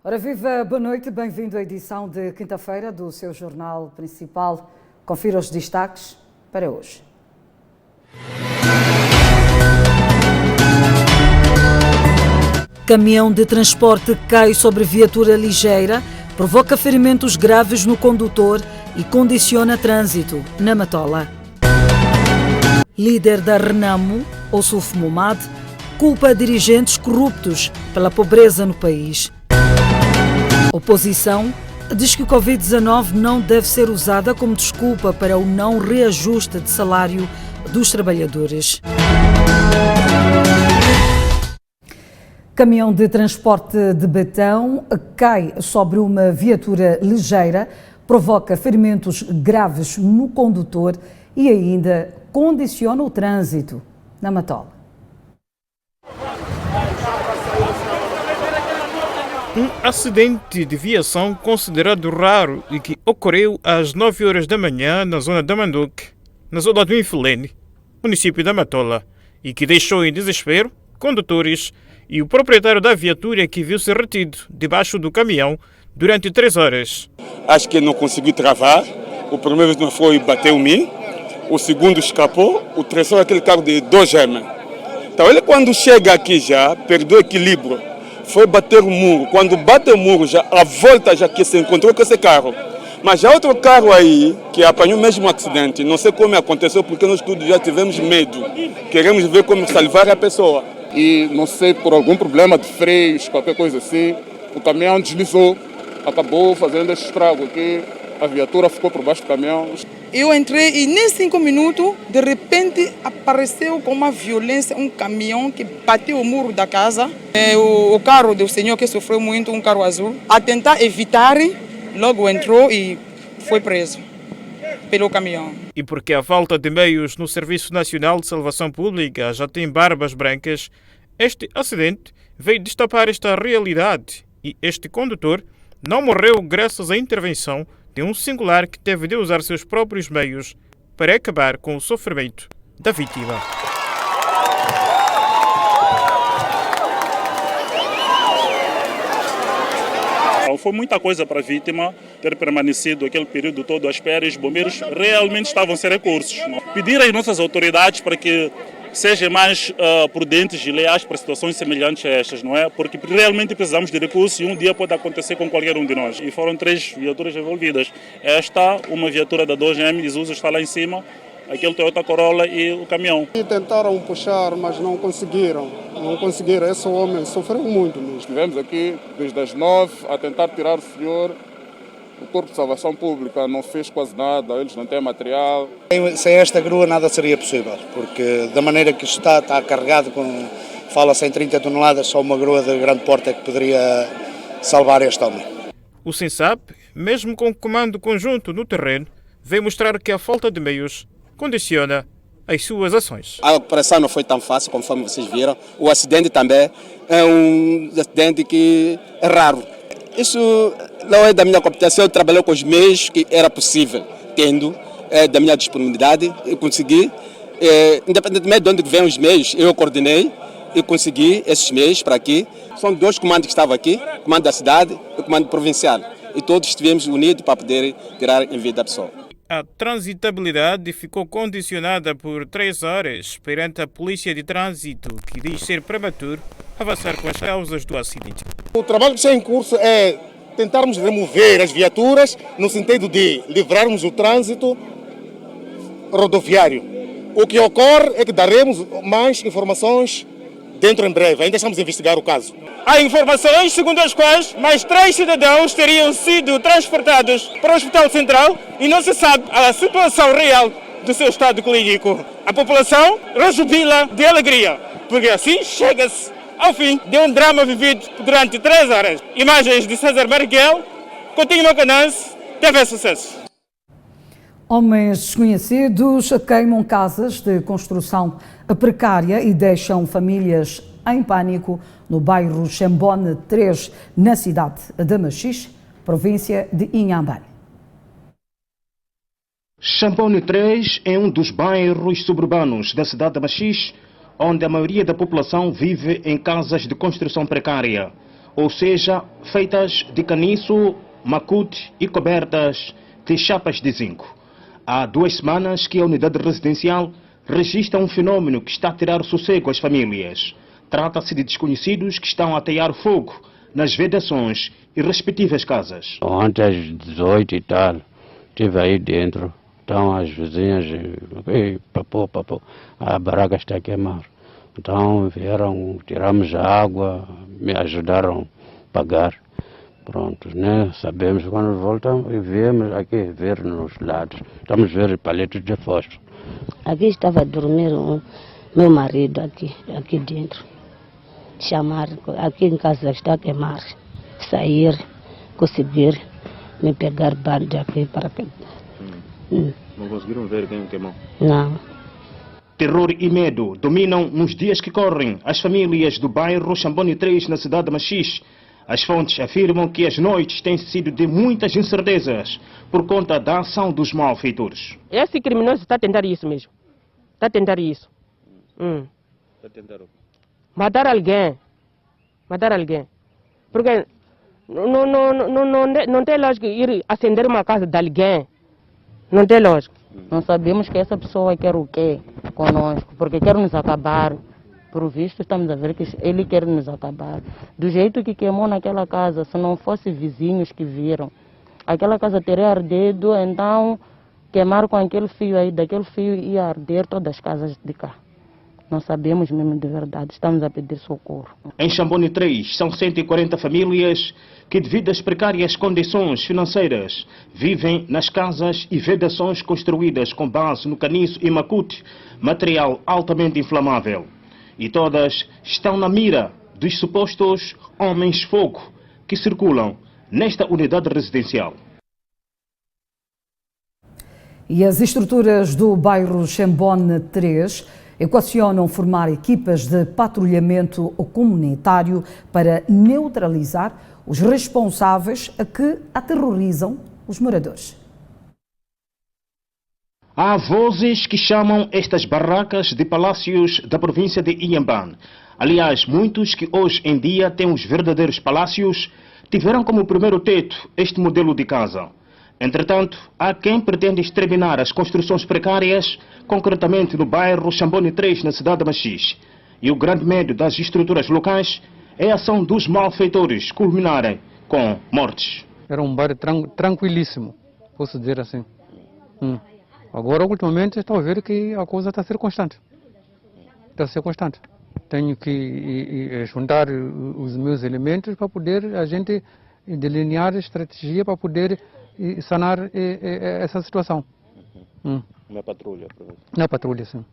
Ora viva, boa noite, bem-vindo à edição de quinta-feira do seu jornal principal. Confira os destaques para hoje. Caminhão de transporte cai sobre viatura ligeira, provoca ferimentos graves no condutor e condiciona trânsito na Matola. Líder da Renamo, Ossuf Momad, culpa dirigentes corruptos pela pobreza no país. Oposição diz que o Covid-19 não deve ser usada como desculpa para o não reajuste de salário dos trabalhadores. Caminhão de transporte de betão cai sobre uma viatura ligeira, provoca ferimentos graves no condutor e ainda condiciona o trânsito na Matola. Um acidente de viação considerado raro e que ocorreu às 9 horas da manhã na zona da Manduque, na zona do Infilene, município da Matola, e que deixou em desespero condutores e o proprietário da viatura que viu-se retido debaixo do caminhão durante 3 horas. Acho que não consegui travar, o primeiro não foi bateu-me, o segundo escapou, o terceiro aquele carro de 2M. Então ele quando chega aqui já perdeu o equilíbrio. Foi bater o muro. Quando bate o muro, já a volta já que se encontrou com esse carro. Mas já outro carro aí, que apanhou o mesmo acidente, não sei como aconteceu, porque nós todos já tivemos medo. Queremos ver como salvar a pessoa. E não sei, por algum problema de freios, qualquer coisa assim, o caminhão deslizou, acabou fazendo esse estrago aqui, a viatura ficou por baixo do caminhão. Eu entrei e nem 5 minutos, de repente apareceu com uma violência um caminhão que bateu o muro da casa. O carro do senhor que sofreu muito, um carro azul, a tentar evitar, logo entrou e foi preso pelo caminhão. E porque a falta de meios no Serviço Nacional de Salvação Pública já tem barbas brancas, este acidente veio destapar esta realidade e este condutor não morreu graças à intervenção de um singular que teve de usar seus próprios meios para acabar com o sofrimento da vítima. Foi muita coisa para a vítima ter permanecido aquele período todo à espera e os bombeiros realmente estavam sem recursos. Pedir às nossas autoridades para que sejam mais prudentes e leais para situações semelhantes a estas, não é? Porque realmente precisamos de recursos e um dia pode acontecer com qualquer um de nós. E foram 3 viaturas envolvidas. Esta, uma viatura da 2M, Isuzu está lá em cima, aquele Toyota Corolla e o caminhão. E tentaram puxar, mas não conseguiram. Não conseguiram. Esse homem sofreu muito mesmo. Estivemos aqui desde as 9 a tentar tirar o senhor. O Corpo de Salvação Pública não fez quase nada, eles não têm material. Sem esta grua nada seria possível, porque da maneira que está carregado, fala-se em 30 toneladas, só uma grua de grande porte é que poderia salvar este homem. O SENSAP, mesmo com o comando conjunto no terreno, veio mostrar que a falta de meios condiciona as suas ações. A operação não foi tão fácil, conforme vocês viram. O acidente também é um acidente que é raro. Isso não é da minha competência, eu trabalhei com os meios que era possível, tendo da minha disponibilidade, eu consegui, independentemente de onde vêm os meios, eu coordenei e consegui esses meios para aqui. São 2 comandos que estavam aqui, o comando da cidade e o comando provincial, e todos estivemos unidos para poder tirar em vida a pessoa. A transitabilidade ficou condicionada por 3 horas perante a Polícia de Trânsito, que diz ser prematuro avançar com as causas do acidente. O trabalho que está em curso é tentarmos remover as viaturas no sentido de livrarmos o trânsito rodoviário. O que ocorre é que daremos mais informações dentro em breve. Ainda estamos a investigar o caso. Há informações segundo as quais mais 3 cidadãos teriam sido transportados para o Hospital Central e não se sabe a situação real do seu estado clínico. A população rejubila de alegria, porque assim chega-se ao fim de um drama vivido durante 3 horas. Imagens de César Marighel, Coutinho Macanães, TV Sucesso. Homens desconhecidos queimam casas de construção precária e deixam famílias em pânico no bairro Xambone 3, na cidade de Machixe, província de Inhambane. Xambone 3 é um dos bairros suburbanos da cidade de Machixe, onde a maioria da população vive em casas de construção precária. ou seja, feitas de caniço, macute e cobertas de chapas de zinco. Há 2 semanas que a unidade residencial registra um fenômeno que está a tirar sossego às famílias. Trata-se de desconhecidos que estão a atear fogo nas vedações e respectivas casas. Ontem às 18 e tal, estive aí dentro, então as vizinhas, papô, a barraca está a queimar. Então vieram, tiramos a água, me ajudaram a pagar. Pronto, né? Sabemos quando voltamos e viemos aqui ver nos lados. Estamos a ver paletes de fósforo. Aqui estava a dormir meu marido aqui dentro. Chamar, aqui em casa está a queimar. Sair, conseguir me pegar banda aqui para que... Não conseguiram ver quem queimou? Não. Terror e medo dominam nos dias que correm as famílias do bairro Xambone 3, na cidade de Machixe. As fontes afirmam que as noites têm sido de muitas incertezas por conta da ação dos malfeitores. Esse criminoso está a tentar isso mesmo. Está a tentar isso. Está a tentar o quê? Matar alguém. Matar alguém. Porque não tem lógica ir acender uma casa de alguém. Não tem lógica. Não sabemos que essa pessoa quer o quê conosco, porque quer nos acabar. Por visto, estamos a ver que ele quer nos acabar. Do jeito que queimou naquela casa, se não fosse vizinhos que viram, aquela casa teria ardido, então queimar com aquele fio aí, daquele fio ia arder todas as casas de cá. Não sabemos mesmo de verdade, estamos a pedir socorro. Em Xambone 3, são 140 famílias que, devido às precárias condições financeiras, vivem nas casas e vedações construídas com base no caniço e macute, material altamente inflamável. E todas estão na mira dos supostos homens-fogo que circulam nesta unidade residencial. E as estruturas do bairro Xambone 3 equacionam formar equipas de patrulhamento comunitário para neutralizar os responsáveis que aterrorizam os moradores. Há vozes que chamam estas barracas de palácios da província de Inhambane. Aliás, muitos que hoje em dia têm os verdadeiros palácios tiveram como primeiro teto este modelo de casa. Entretanto, há quem pretende exterminar as construções precárias, concretamente no bairro Xambone 3, na cidade de Machixe. E o grande medo das estruturas locais é a ação dos malfeitores culminarem com mortes. Era um bairro tranquilíssimo, posso dizer assim. Agora, ultimamente, estou a ver que a coisa está a ser constante. Está a ser constante. Tenho que juntar os meus elementos para poder a gente delinear a estratégia para poder sanar essa situação. Na patrulha, professor? Na patrulha, sim.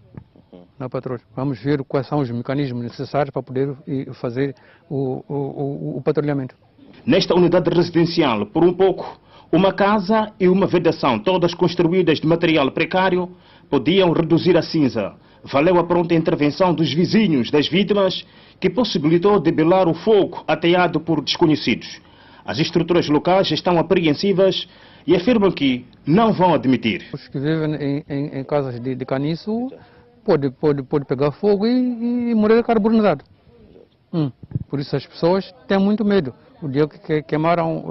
Na patrulha. Vamos ver quais são os mecanismos necessários para poder fazer o patrulhamento. Nesta unidade residencial, por um pouco, uma casa e uma vedação, todas construídas de material precário, podiam reduzir a cinza. Valeu a pronta intervenção dos vizinhos das vítimas, que possibilitou debelar o fogo ateado por desconhecidos. As estruturas locais estão apreensivas e afirmam que não vão admitir. Os que vivem em casas de caniço pode pegar fogo e morrer carbonizado. Por isso as pessoas têm muito medo. O dia que queimaram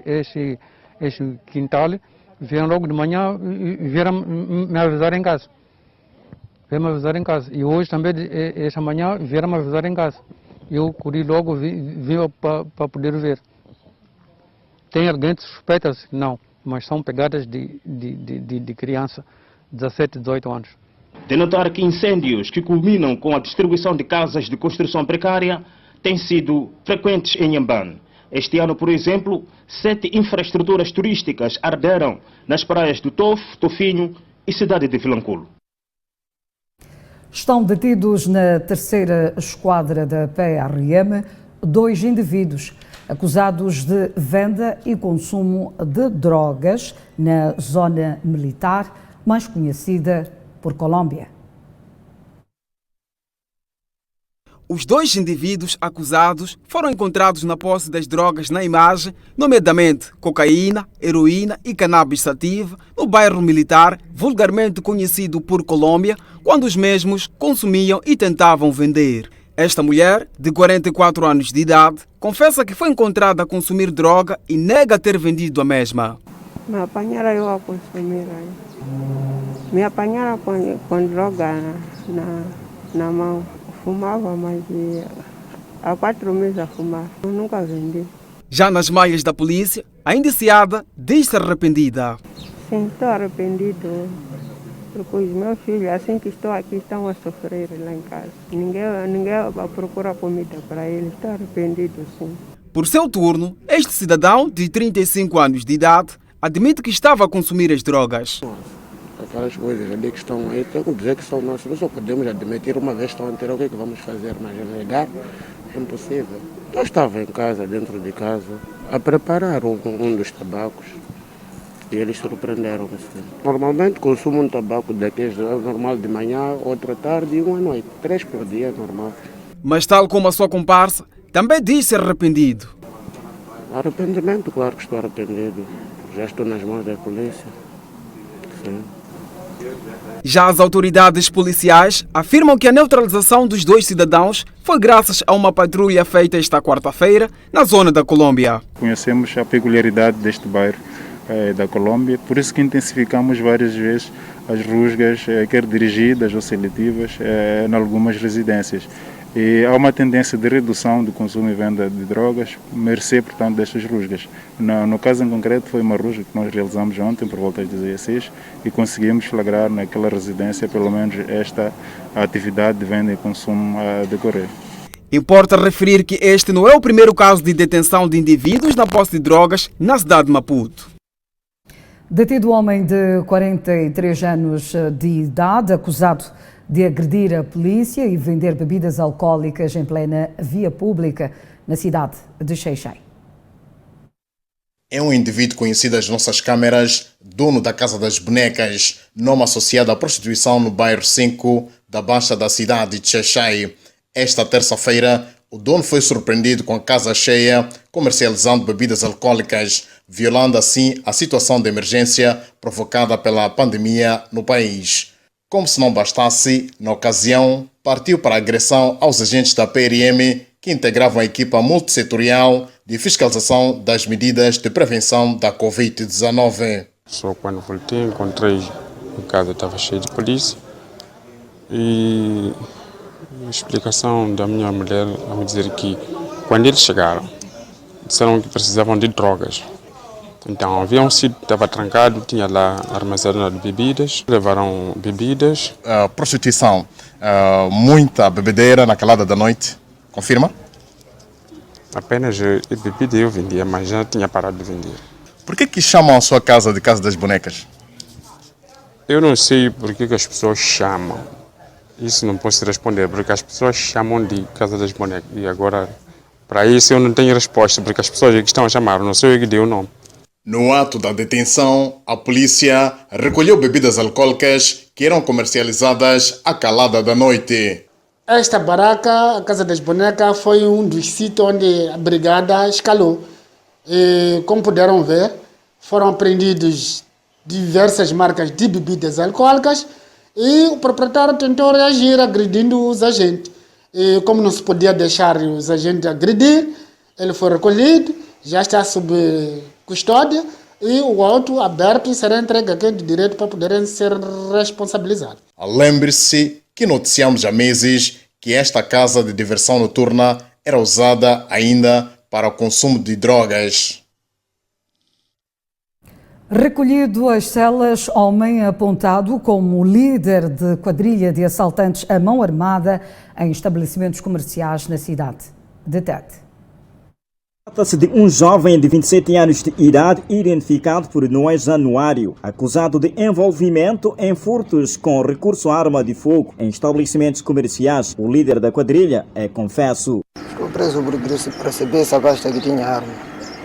este quintal, vieram logo de manhã e vieram me avisar em casa. Vieram me avisar em casa. E hoje também, esta manhã, vieram me avisar em casa. Eu corri logo, vim para poder ver. Tem alguém que suspeita? Não, mas são pegadas de criança, 17, 18 anos. De notar que incêndios que culminam com a destruição de casas de construção precária têm sido frequentes em Inhambane. Este ano, por exemplo, 7 infraestruturas turísticas arderam nas praias do Tofo, Tofinho e cidade de Vilanculo. Estão detidos na 3ª Esquadra da PRM 2 indivíduos acusados de venda e consumo de drogas na zona militar, mais conhecida por Colômbia. Os 2 indivíduos acusados foram encontrados na posse das drogas na imagem, nomeadamente cocaína, heroína e cannabis sativa, no bairro militar, vulgarmente conhecido por Colômbia, quando os mesmos consumiam e tentavam vender. Esta mulher, de 44 anos de idade, confessa que foi encontrada a consumir droga e nega ter vendido a mesma. Me apanharam eu a consumir. Me apanharam com droga na mão. Fumava, mas há 4 meses a fumar. Eu nunca vendi. Já nas malhas da polícia, a indiciada diz-se arrependida. Sim, estou arrependido. Porque os meus filhos, assim que estou aqui, estão a sofrer lá em casa. Ninguém procura comida para eles. Estou arrependido, sim. Por seu turno, este cidadão, de 35 anos de idade, admite que estava a consumir as drogas. Aquelas coisas ali que estão aí, tenho que dizer que são nossas. Nós só podemos admitir uma vez estão a ter o que é que vamos fazer, mas negar é impossível. Eu estava em casa, dentro de casa, a preparar um dos tabacos e eles surpreenderam-me. Normalmente consumo um tabaco daqueles normal de manhã, outro à tarde e um à noite. 3 por dia é normal. Mas tal como a sua comparsa, também diz-se arrependido. Arrependimento, claro que estou arrependido. Já estou nas mãos da polícia. Sim. Já as autoridades policiais afirmam que a neutralização dos 2 cidadãos foi graças a uma patrulha feita esta quarta-feira na zona da Colômbia. Conhecemos a peculiaridade deste bairro da Colômbia, por isso que intensificamos várias vezes as rusgas, quer dirigidas ou seletivas, em algumas residências. E há uma tendência de redução do consumo e venda de drogas, mercê, portanto, destas rusgas. No caso em concreto, foi uma rusga que nós realizamos ontem, por volta das 16, e conseguimos flagrar naquela residência, pelo menos, esta atividade de venda e consumo a decorrer. Importa referir que este não é o primeiro caso de detenção de indivíduos na posse de drogas na cidade de Maputo. Detido homem de 43 anos de idade, acusado de agredir a polícia e vender bebidas alcoólicas em plena via pública na cidade de Xai-Xai. É um indivíduo conhecido às nossas câmeras, dono da Casa das Bonecas, nome associado à prostituição no bairro 5 da Baixa da cidade de Xai-Xai. Esta terça-feira, o dono foi surpreendido com a casa cheia, comercializando bebidas alcoólicas, violando assim a situação de emergência provocada pela pandemia no país. Como se não bastasse, na ocasião, partiu para a agressão aos agentes da PRM que integravam a equipa multissetorial de fiscalização das medidas de prevenção da Covid-19. Só quando voltei, encontrei a casa estava cheia de polícia e a explicação da minha mulher a me dizer que quando eles chegaram, disseram que precisavam de drogas. Então, havia um sítio que estava trancado, tinha lá armazenado de bebidas, levaram bebidas. Prostituição, muita bebedeira na calada da noite, confirma? Apenas bebida eu vendia, mas já tinha parado de vender. Por que chamam a sua casa de Casa das Bonecas? Eu não sei por que as pessoas chamam. Isso não posso responder, porque as pessoas chamam de Casa das Bonecas. E agora, para isso eu não tenho resposta, porque as pessoas que estão a chamar, não sei o que deu o nome. No ato da detenção, a polícia recolheu bebidas alcoólicas que eram comercializadas à calada da noite. Esta barraca, a Casa das Bonecas, foi um dos sítios onde a brigada escalou. E, como puderam ver, foram apreendidos diversas marcas de bebidas alcoólicas e o proprietário tentou reagir agredindo os agentes. E, como não se podia deixar os agentes agredir, ele foi recolhido, já está sob custódia e o auto aberto e será entregue a quem de direito para poderem ser responsabilizados. Lembre-se que noticiamos há meses que esta casa de diversão noturna era usada ainda para o consumo de drogas. Recolhido às celas, homem apontado como líder de quadrilha de assaltantes à mão armada em estabelecimentos comerciais na cidade de Tete. Trata-se de um jovem de 27 anos de idade, identificado por Noé Januário, acusado de envolvimento em furtos com recurso à arma de fogo em estabelecimentos comerciais. O líder da quadrilha é confesso. Ficou preso por receber essa pasta que tinha arma.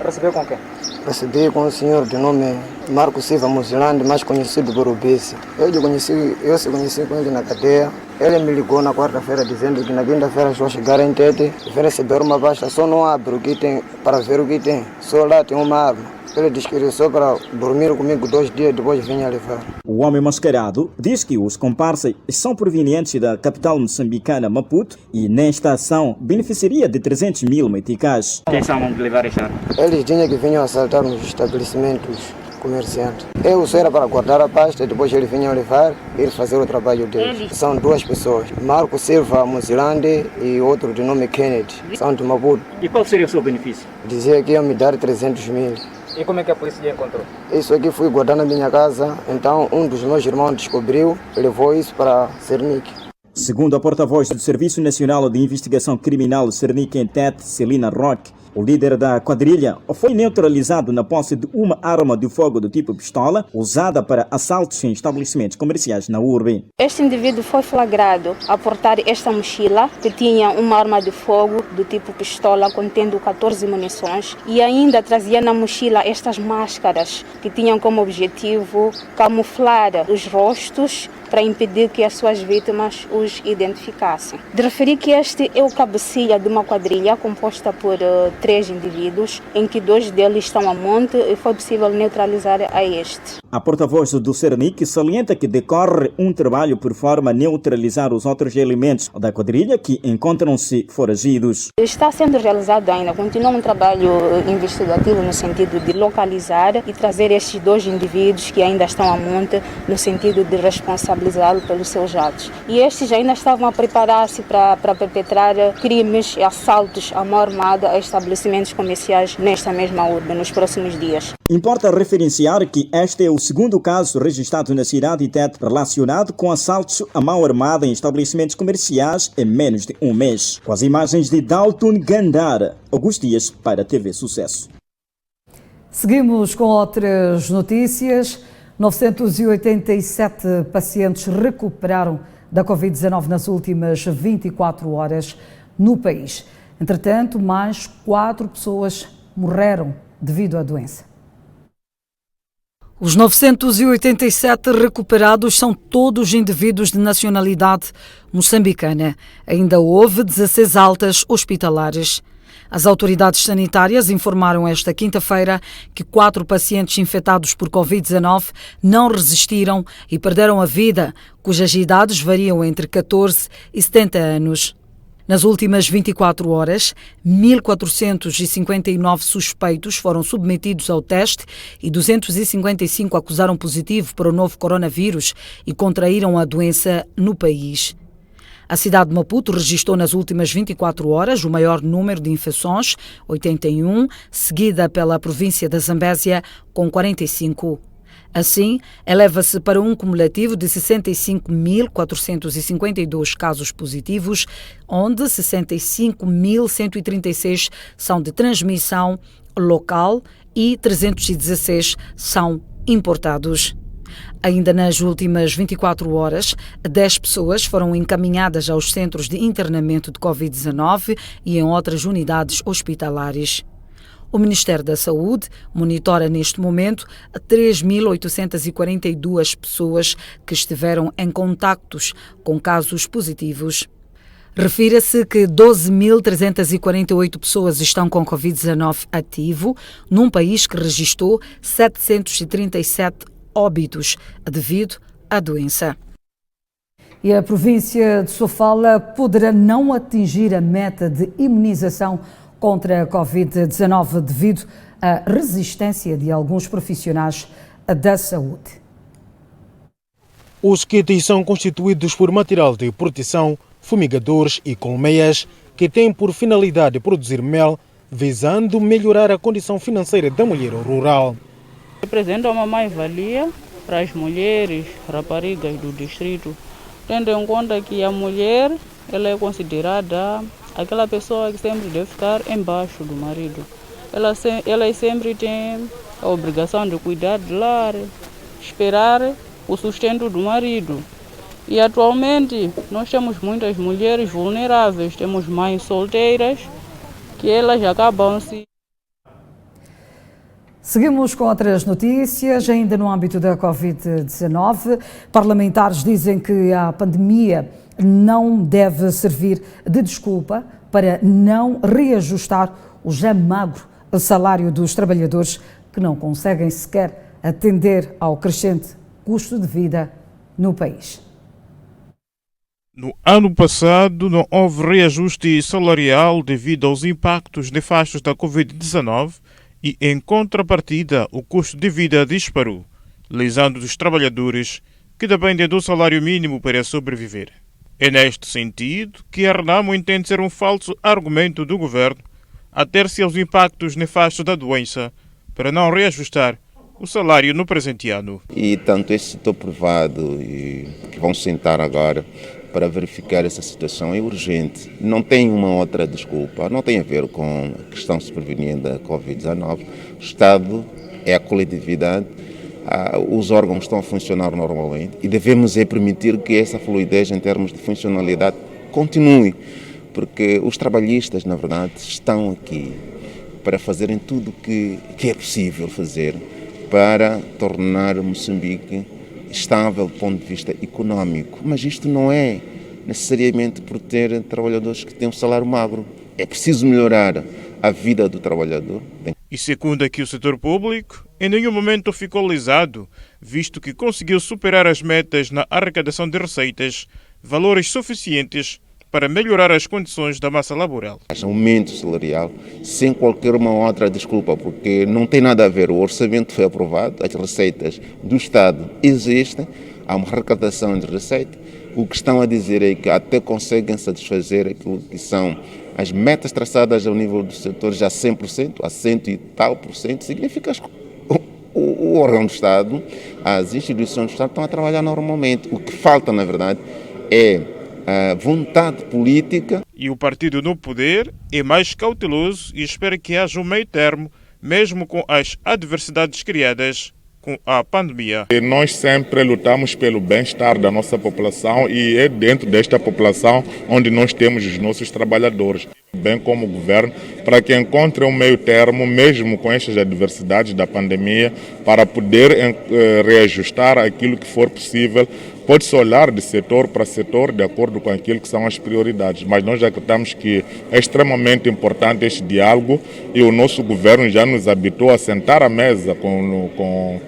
Recebeu com quem? Recebi com um senhor de nome Marco Silva Muzilande, mais conhecido por Obese. Eu se conheci com ele na cadeia. Ele me ligou na quarta-feira dizendo que na quinta-feira vou chegar em Tete e vai receber uma pasta. Só não abre o que tem para ver o que tem. Só lá tem uma arma. Ele disse que ele só para dormir comigo 2 dias, depois vinha levar. O homem mascarado diz que os comparsas são provenientes da capital moçambicana Maputo e nesta ação beneficiaria de 300 mil meticais. Quem são de levar esta arma? Eles tinham que vinham assaltar nos estabelecimentos comerciantes. Eu só era para guardar a pasta, depois eles vinham levar e eles fazer o trabalho deles. São 2 pessoas, Marco Silva Muzilande e outro de nome Kennedy, são de Maputo. E qual seria o seu benefício? Dizia que iam me dar 300 mil. E como é que a polícia encontrou? Isso aqui fui guardar na minha casa, então um dos meus irmãos descobriu e levou isso para Cernic. Segundo a porta-voz do Serviço Nacional de Investigação Criminal Cernic em Tete, Celina Roque, o líder da quadrilha foi neutralizado na posse de uma arma de fogo do tipo pistola usada para assaltos em estabelecimentos comerciais na urbe. Este indivíduo foi flagrado a portar esta mochila que tinha uma arma de fogo do tipo pistola contendo 14 munições e ainda trazia na mochila estas máscaras que tinham como objetivo camuflar os rostos para impedir que as suas vítimas os identificassem. De referir que este é o cabecilha de uma quadrilha composta por 3 indivíduos, em que 2 deles estão a monte e foi possível neutralizar a este. A porta-voz do Cernic salienta que decorre um trabalho por forma a neutralizar os outros elementos da quadrilha que encontram-se foragidos. Está sendo realizado ainda, continua um trabalho investigativo no sentido de localizar e trazer estes 2 indivíduos que ainda estão a monte no sentido de responsabilizá-lo pelos seus atos. E estes ainda estavam a preparar-se para perpetrar crimes e assaltos à mão armada a estabelecimentos comerciais nesta mesma urbe nos próximos dias. Importa referenciar que este é o segundo caso registrado na cidade de Tete relacionado com assaltos à mão armada em estabelecimentos comerciais em menos de um mês. Com as imagens de Dalton Gandara, Augusto Dias para a TV Sucesso. Seguimos com outras notícias. 987 pacientes recuperaram da Covid-19 nas últimas 24 horas no país. Entretanto, mais 4 pessoas morreram devido à doença. Os 987 recuperados são todos indivíduos de nacionalidade moçambicana. Ainda houve 16 altas hospitalares. As autoridades sanitárias informaram esta quinta-feira que 4 pacientes infectados por Covid-19 não resistiram e perderam a vida, cujas idades variam entre 14 e 70 anos. Nas últimas 24 horas, 1.459 suspeitos foram submetidos ao teste e 255 acusaram positivo para o novo coronavírus e contraíram a doença no país. A cidade de Maputo registrou nas últimas 24 horas o maior número de infecções, 81, seguida pela província da Zambésia, com 45. Assim, eleva-se para um cumulativo de 65.452 casos positivos, onde 65.136 são de transmissão local e 316 são importados. Ainda nas últimas 24 horas, 10 pessoas foram encaminhadas aos centros de internamento de Covid-19 e em outras unidades hospitalares. O Ministério da Saúde monitora neste momento 3.842 pessoas que estiveram em contactos com casos positivos. Refira-se que 12.348 pessoas estão com Covid-19 ativo, num país que registrou 737 óbitos devido à doença. E a província de Sofala poderá não atingir a meta de imunização contra a Covid-19 devido à resistência de alguns profissionais da saúde. Os kits são constituídos por material de proteção, fumigadores e colmeias que têm por finalidade produzir mel, visando melhorar a condição financeira da mulher rural. Representa uma mais-valia para as mulheres, raparigas do distrito, tendo em conta que a mulher ela é considerada aquela pessoa que sempre deve ficar embaixo do marido. Elas sempre têm a obrigação de cuidar do lar, esperar o sustento do marido. E atualmente nós temos muitas mulheres vulneráveis, temos mães solteiras que elas acabam se... Seguimos com outras notícias, ainda no âmbito da Covid-19. Parlamentares dizem que a pandemia não deve servir de desculpa para não reajustar o já magro salário dos trabalhadores que não conseguem sequer atender ao crescente custo de vida no país. No ano passado, não houve reajuste salarial devido aos impactos nefastos da Covid-19 e, em contrapartida, o custo de vida disparou, lesando os trabalhadores que dependem do salário mínimo para sobreviver. É neste sentido que a Renamo entende ser um falso argumento do governo ater-se aos impactos nefastos da doença para não reajustar o salário no presente ano. E tanto esse setor privado que vão sentar agora para verificar essa situação é urgente. Não tem uma outra desculpa, não tem a ver com a questão de se prevenir da Covid-19. O Estado é a coletividade, os órgãos estão a funcionar normalmente e devemos permitir que essa fluidez em termos de funcionalidade continue, porque os trabalhistas, na verdade, estão aqui para fazerem tudo o que é possível fazer para tornar Moçambique estável do ponto de vista econômico. Mas isto não é necessariamente por ter trabalhadores que têm um salário magro. É preciso melhorar a vida do trabalhador. E segundo aqui o setor público, em nenhum momento ficou lesado, visto que conseguiu superar as metas na arrecadação de receitas, valores suficientes para melhorar as condições da massa laboral. Aumento salarial sem qualquer uma outra desculpa, porque não tem nada a ver. O orçamento foi aprovado, as receitas do Estado existem, há uma arrecadação de receita. O que estão a dizer é que até conseguem satisfazer aquilo que são as metas traçadas ao nível do setor já 100%, a 100 e tal por cento, significa que o órgão do Estado, as instituições do Estado estão a trabalhar normalmente. O que falta, na verdade, é a vontade política. E o partido no poder é mais cauteloso e espera que haja um meio termo, mesmo com as adversidades criadas com a pandemia. Nós sempre lutamos pelo bem-estar da nossa população e é dentro desta população onde nós temos os nossos trabalhadores, bem como o governo, para que encontre um meio termo, mesmo com estas adversidades da pandemia, para poder reajustar aquilo que for possível. Pode-se olhar de setor para setor, de acordo com aquilo que são as prioridades, mas nós acreditamos que é extremamente importante este diálogo e o nosso governo já nos habituou a sentar à mesa com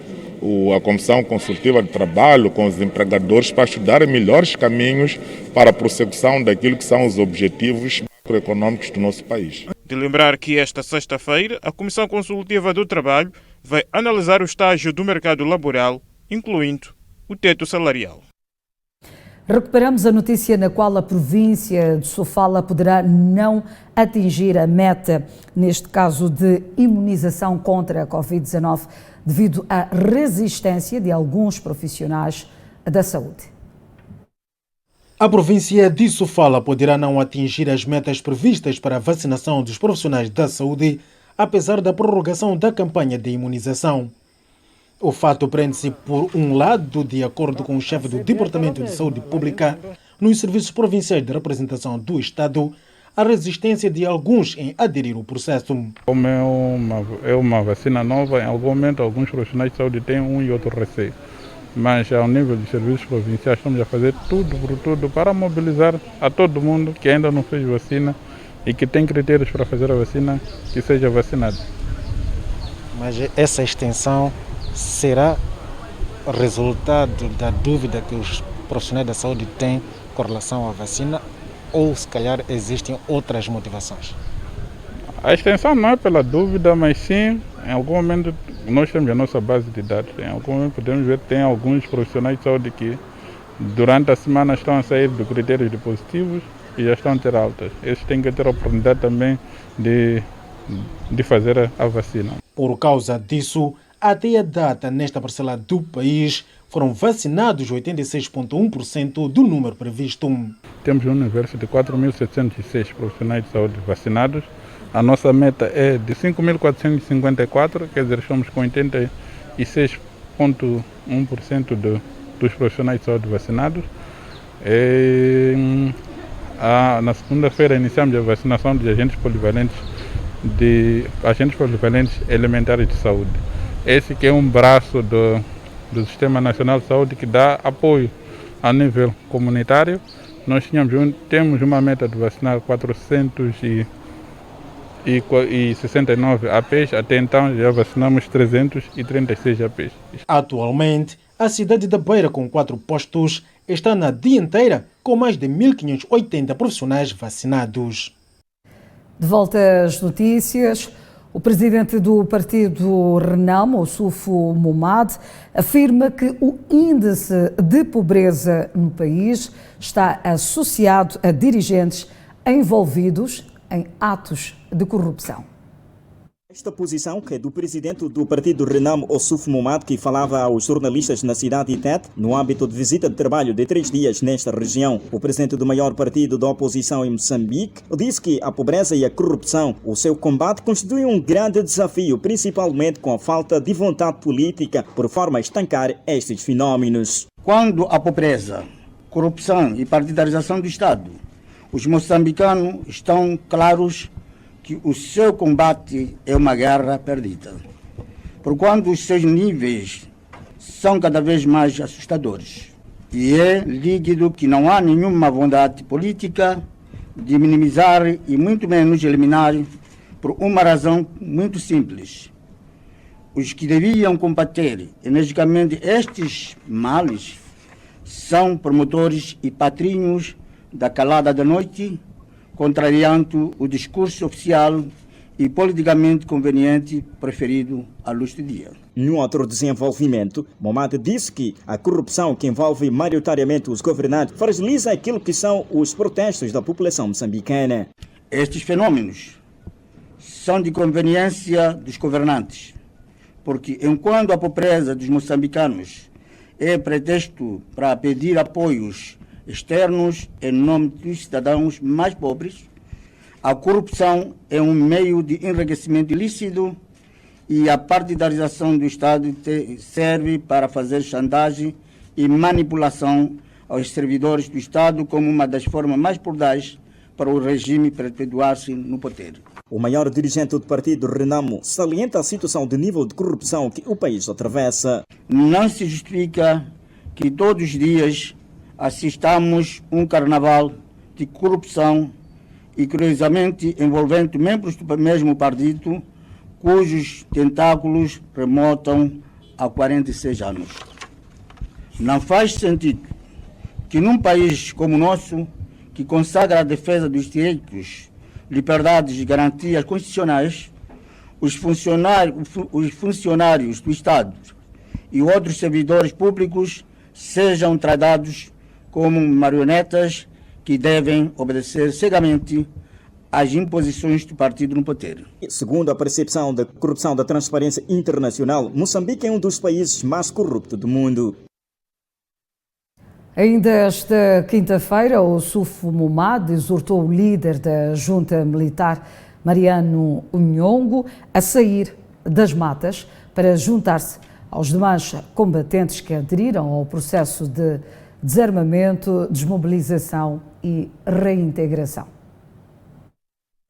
a Comissão Consultiva de Trabalho, com os empregadores, para estudar melhores caminhos para a prossecução daquilo que são os objetivos macroeconômicos do nosso país. De lembrar que esta sexta-feira, a Comissão Consultiva do Trabalho vai analisar o estágio do mercado laboral, incluindo o teto salarial. Recuperamos a notícia na qual a província de Sofala poderá não atingir a meta, neste caso de imunização contra a Covid-19, devido à resistência de alguns profissionais da saúde. A província de Sofala poderá não atingir as metas previstas para a vacinação dos profissionais da saúde, apesar da prorrogação da campanha de imunização. O fato prende-se, por um lado, de acordo com o chefe do Departamento de Saúde Pública, nos serviços provinciais de representação do Estado, a resistência de alguns em aderir ao processo. Como é uma vacina nova, em algum momento alguns profissionais de saúde têm um e outro receio. Mas ao nível dos serviços provinciais estamos a fazer tudo por tudo para mobilizar a todo mundo que ainda não fez vacina e que tem critérios para fazer a vacina, que seja vacinado. Mas essa extensão será resultado da dúvida que os profissionais da saúde têm com relação à vacina ou se calhar existem outras motivações? A extensão não é pela dúvida, mas sim, em algum momento nós temos a nossa base de dados. Em algum momento podemos ver que tem alguns profissionais de saúde que durante a semana estão a sair de critérios de positivos e já estão a ter altas. Esses têm que ter a oportunidade também de fazer a vacina. Por causa disso, até a data, nesta parcela do país, foram vacinados 86,1% do número previsto. Temos um universo de 4.706 profissionais de saúde vacinados. A nossa meta é de 5.454, quer dizer, estamos com 86,1% dos profissionais de saúde vacinados. Na segunda-feira iniciamos a vacinação de agentes polivalentes elementares de saúde. Esse que é um braço do Sistema Nacional de Saúde que dá apoio a nível comunitário. Nós temos uma meta de vacinar 450 e 69 APs. Até então já vacinamos 336 APs. Atualmente, a cidade da Beira, com 4 postos, está na dianteira com mais de 1.580 profissionais vacinados. De volta às notícias, o presidente do partido Renamo, Ossufo Momad, afirma que o índice de pobreza no país está associado a dirigentes envolvidos em atos de corrupção. Esta posição, que é do presidente do partido Renamo, Ossufo Momad, que falava aos jornalistas na cidade de Tete, no âmbito de visita de trabalho de 3 dias nesta região. O presidente do maior partido da oposição em Moçambique disse que a pobreza e a corrupção, o seu combate, constitui um grande desafio, principalmente com a falta de vontade política, por forma a estancar estes fenómenos. Quando a pobreza, corrupção e partidarização do Estado, os moçambicanos estão claros que o seu combate é uma guerra perdida. Porquanto os seus níveis são cada vez mais assustadores. E é líquido que não há nenhuma vontade política de minimizar e muito menos eliminar, por uma razão muito simples. Os que deviam combater energicamente estes males são promotores e patrinhos da calada da noite, contrariando o discurso oficial e politicamente conveniente preferido à luz do dia. No outro desenvolvimento, Momad disse que a corrupção que envolve maioritariamente os governantes fragiliza aquilo que são os protestos da população moçambicana. Estes fenômenos são de conveniência dos governantes, porque enquanto a pobreza dos moçambicanos é pretexto para pedir apoios externos em nome dos cidadãos mais pobres, a corrupção é um meio de enriquecimento ilícito e a partidarização do Estado serve para fazer chantagem e manipulação aos servidores do Estado como uma das formas mais prodais para o regime perpetuar-se no poder. O maior dirigente do partido Renamo salienta a situação de nível de corrupção que o país atravessa. Não se justifica que todos os dias assistamos um carnaval de corrupção e, curiosamente, envolvendo membros do mesmo partido, cujos tentáculos remontam a 46 anos. Não faz sentido que num país como o nosso, que consagra a defesa dos direitos, liberdades e garantias constitucionais, os funcionários do Estado e outros servidores públicos sejam tratados como marionetas que devem obedecer cegamente às imposições do partido no poder. Segundo a percepção da corrupção da Transparência Internacional, Moçambique é um dos países mais corruptos do mundo. Ainda esta quinta-feira, o Ossufo Momad exortou o líder da junta militar, Mariano Nhongo, a sair das matas para juntar-se aos demais combatentes que aderiram ao processo de desarmamento, desmobilização e reintegração.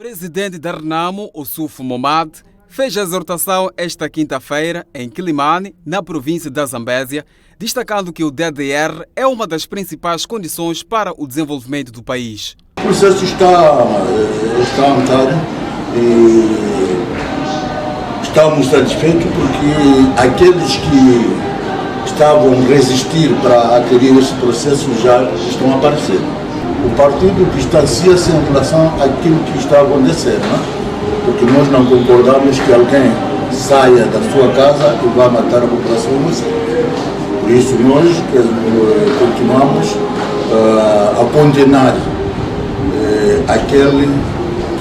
O presidente da Renamo, Ossufo Momad, fez a exortação esta quinta-feira em Quilimane, na província da Zambésia, destacando que o DDR é uma das principais condições para o desenvolvimento do país. O processo está a andar e estamos satisfeitos porque aqueles que estavam a resistir para aderir a esse processo já estão a aparecer. O partido distancia-se em relação àquilo que está a acontecer, não? Porque nós não concordamos que alguém saia da sua casa e vá matar a população inocente. Por isso nós continuamos a condenar aquele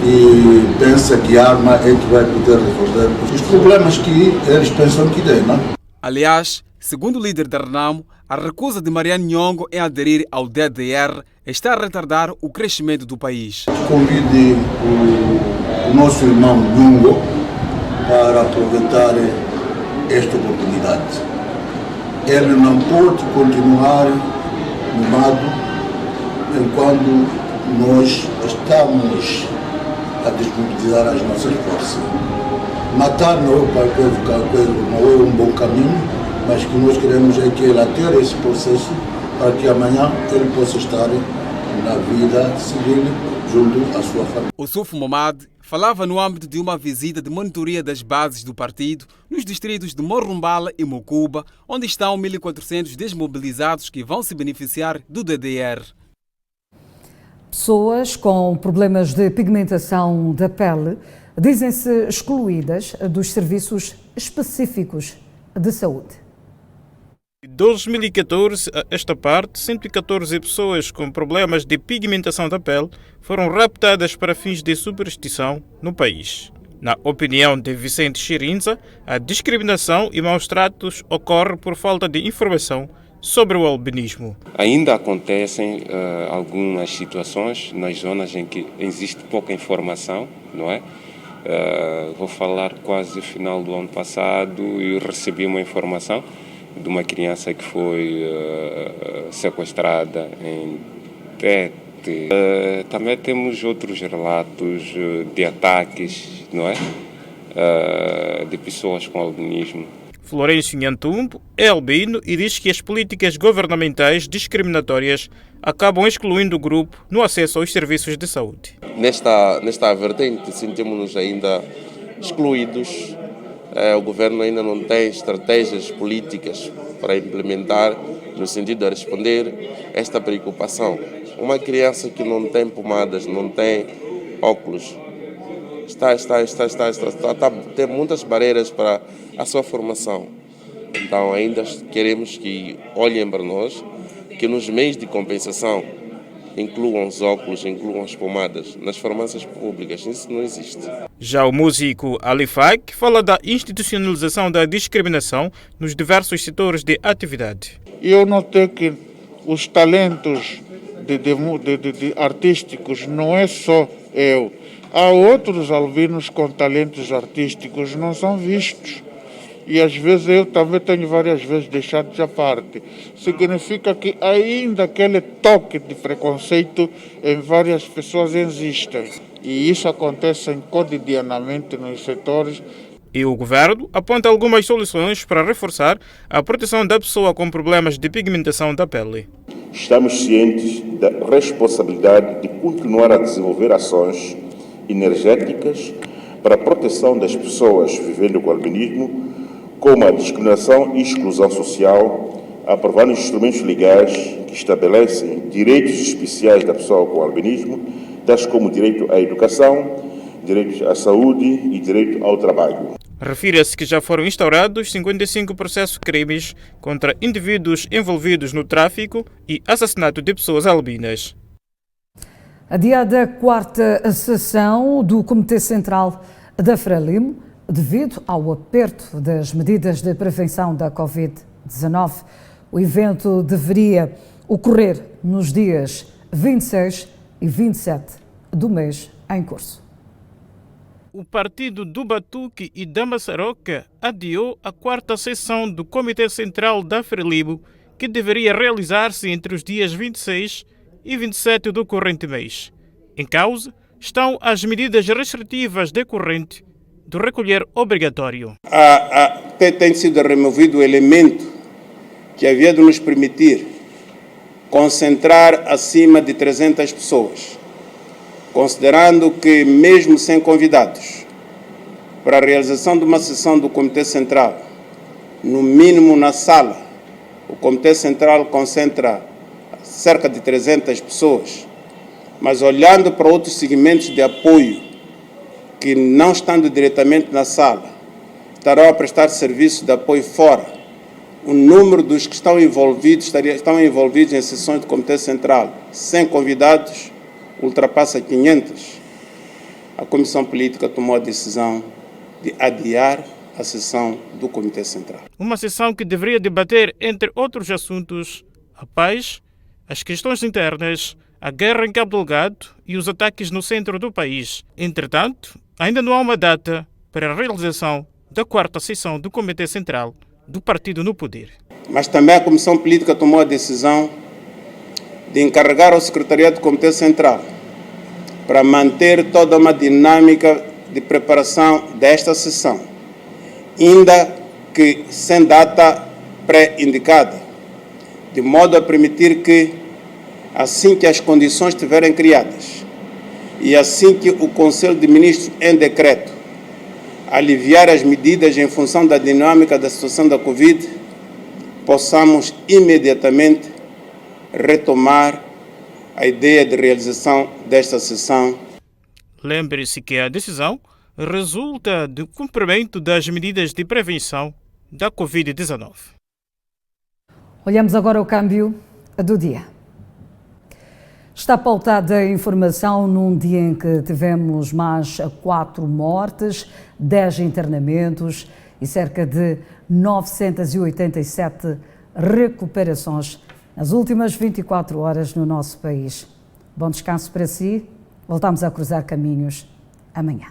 que pensa que a arma é que vai poder resolver os problemas que eles pensam que tem, não? Aliás, segundo o líder da Renamo, a recusa de Mariano Nhongo em aderir ao DDR está a retardar o crescimento do país. Convide o nosso irmão Nhongo para aproveitar esta oportunidade. Ele não pode continuar mimado enquanto nós estamos a desmobilizar as nossas forças. Matar não é um bom caminho, mas que nós queremos é que ele atere esse processo para que amanhã ele possa estar na vida civil junto à sua família. Ossufo Momad falava no âmbito de uma visita de monitoria das bases do partido nos distritos de Morumbala e Mocuba, onde estão 1.400 desmobilizados que vão se beneficiar do DDR. Pessoas com problemas de pigmentação da pele dizem-se excluídas dos serviços específicos de saúde. De 2014 a esta parte, 114 pessoas com problemas de pigmentação da pele foram raptadas para fins de superstição no país. Na opinião de Vicente Chirinza, a discriminação e maus tratos ocorrem por falta de informação sobre o albinismo. Ainda acontecem algumas situações nas zonas em que existe pouca informação, não é? Vou falar quase no final do ano passado e recebi uma informação de uma criança que foi sequestrada em Tete. Também temos outros relatos de ataques, não é? De pessoas com albinismo. Florencio Nhantumbo é albino e diz que as políticas governamentais discriminatórias acabam excluindo o grupo no acesso aos serviços de saúde. Nesta vertente, sentimos-nos ainda excluídos. O governo ainda não tem estratégias políticas para implementar no sentido de responder a esta preocupação. Uma criança que não tem pomadas, não tem óculos, tem muitas barreiras para a sua formação. Então ainda queremos que olhem para nós, que nos meios de compensação incluam os óculos, incluam as pomadas. Nas farmácias públicas isso não existe. Já o músico Alifak fala da institucionalização da discriminação nos diversos setores de atividade. Eu notei que os talentos de artísticos não é só eu. Há outros albinos com talentos artísticos não são vistos. E às vezes eu também tenho várias vezes deixado de parte. Significa que ainda aquele toque de preconceito em várias pessoas existe. E isso acontece cotidianamente nos setores. E o governo aponta algumas soluções para reforçar a proteção da pessoa com problemas de pigmentação da pele. Estamos cientes da responsabilidade de continuar a desenvolver ações energéticas para a proteção das pessoas vivendo com albinismo, como a discriminação e exclusão social, aprovando instrumentos legais que estabelecem direitos especiais da pessoa com albinismo, tais como direito à educação, direito à saúde e direito ao trabalho. Refere-se que já foram instaurados 55 processos crimes contra indivíduos envolvidos no tráfico e assassinato de pessoas albinas. Adiada a quarta sessão do Comitê Central da Frelimo, devido ao aperto das medidas de prevenção da Covid-19, o evento deveria ocorrer nos dias 26 e 27 do mês em curso. O partido do Batuque e da Maçaroca adiou a quarta sessão do Comitê Central da Frelimo, que deveria realizar-se entre os dias 26 e 27 do corrente mês. Em causa estão as medidas restritivas decorrentes do recolher obrigatório. Tem sido removido o elemento que havia de nos permitir concentrar acima de 300 pessoas, considerando que, mesmo sem convidados, para a realização de uma sessão do Comitê Central, no mínimo na sala, o Comitê Central concentra cerca de 300 pessoas, mas olhando para outros segmentos de apoio que, não estando diretamente na sala, estarão a prestar serviço de apoio fora, o número dos que estão envolvidos em sessões do Comitê Central, sem convidados, ultrapassa 500. A Comissão Política tomou a decisão de adiar a sessão do Comitê Central. Uma sessão que deveria debater, entre outros assuntos, a paz, as questões internas, a guerra em Cabo Delgado e os ataques no centro do país. Entretanto, ainda não há uma data para a realização da quarta sessão do Comitê Central do Partido no Poder. Mas também a Comissão Política tomou a decisão de encarregar ao Secretariado do Comitê Central para manter toda uma dinâmica de preparação desta sessão, ainda que sem data pré-indicada, de modo a permitir que, assim que as condições estiverem criadas, e assim que o Conselho de Ministros, em decreto, aliviar as medidas em função da dinâmica da situação da Covid, possamos imediatamente retomar a ideia de realização desta sessão. Lembre-se que a decisão resulta do cumprimento das medidas de prevenção da Covid-19. Olhamos agora o câmbio do dia. Está pautada a informação num dia em que tivemos mais 4 mortes, 10 internamentos e cerca de 987 recuperações nas últimas 24 horas no nosso país. Bom descanso para si. Voltamos a cruzar caminhos amanhã.